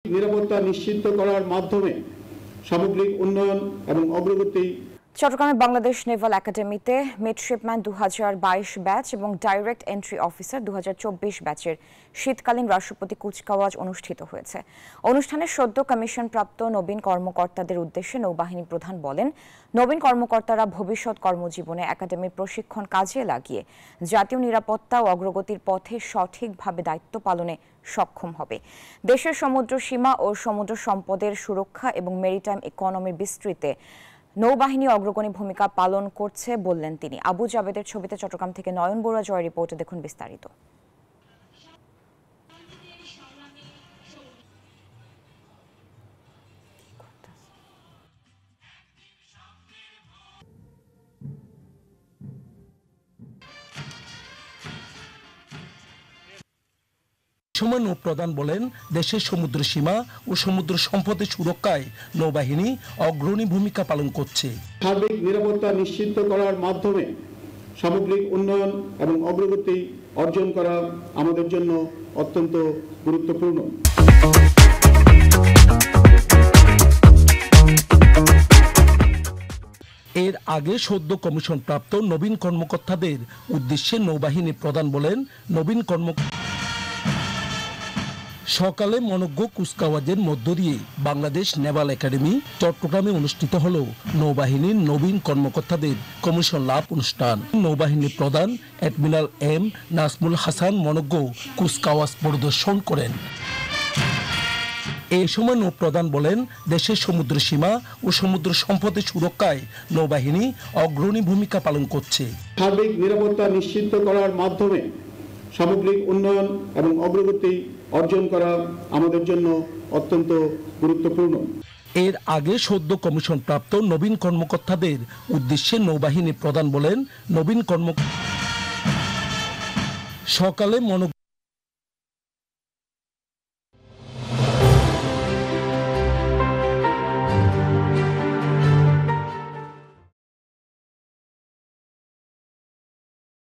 নিরাপত্তা নিশ্চিত করার মাধ্যমে সামগ্রিক উন্নয়ন এবং অগ্রগতি। চট্টগ্রামে বাংলাদেশ নেভাল একাডেমিতে মিডশিপম্যান 2022 ব্যাচ এবং ডাইরেক্ট এন্ট্রি অফিসার 2024 ব্যাচের শীতকালীন রাষ্ট্রপতি কুচকাওয়াজ অনুষ্ঠিত হয়েছে। অনুষ্ঠানে সদ্য কমিশনপ্রাপ্ত নবীন কর্মকর্তাদের উদ্দেশ্যে নৌবাহিনী প্রধান বলেন, নবীন কর্মকর্তারা ভবিষ্যৎ কর্মজীবনে একাডেমির প্রশিক্ষণ কাজে লাগিয়ে জাতীয় নিরাপত্তা ও অগ্রগতির পথে সঠিকভাবে দায়িত্ব পালনে সক্ষম হবে। দেশের সমুদ্র সীমা ও সমুদ্র সম্পদের সুরক্ষা এবং মেরিটাইম ইকোনমির বিস্তৃতে নৌবাহিনী অগ্রগণী ভূমিকা পালন করছে বললেন তিনি। আবু জাবেদের ছবিতে চট্টগ্রাম থেকে নয়ন বড়ুয়া জয়ের রিপোর্টে দেখুন বিস্তারিত। সময় নৌপ্রধান বলেন, দেশের সমুদ্র সীমা ও সমুদ্র সম্পদের সুরক্ষায় নৌবাহিনী অগ্রণী ভূমিকা পালন করছে। সার্বিক নিরাপত্তা নিশ্চিত করার মাধ্যমে সামগ্রিক উন্নয়ন এবং অগ্রগতি অর্জন করা আমাদের জন্য অত্যন্ত গুরুত্বপূর্ণ। এর আগে সদ্য কমিশনপ্রাপ্ত নবীন কর্মকর্তাদের উদ্দেশ্যে নৌবাহিনী প্রধান বলেন, নবীন সকালে মনোজ্ঞ কুচকাওয়াজের মধ্য দিয়ে বাংলাদেশ নেভাল একাডেমি চট্টগ্রামে অনুষ্ঠিত হল নৌবাহিনীর নবীন কর্মকর্তাদের কমিশন লাভ অনুষ্ঠান। নৌবাহিনী প্রধান অ্যাডমিরাল এম নাজমুল হাসান মনোজ্ঞ কুচকাওয়াজ পরিদর্শন করেন। এই সময় নৌপ্রধান বলেন, দেশের সমুদ্র সীমা ও সমুদ্র সম্পদের সুরক্ষায় নৌবাহিনী অগ্রণী ভূমিকা পালন করছে। সার্বিক নিরাপত্তা নিশ্চিত করার মাধ্যমে সামগ্রিক উন্নয়ন এবং অগ্রগতি অর্জন করা আমাদের জন্য অত্যন্ত গুরুত্বপূর্ণ। এর আগে সদ্য কমিশনপ্রাপ্ত নবীন কর্মকর্তাদের উদ্দেশ্যে নৌবাহিনী প্রধান বলেন, নবীন সকালে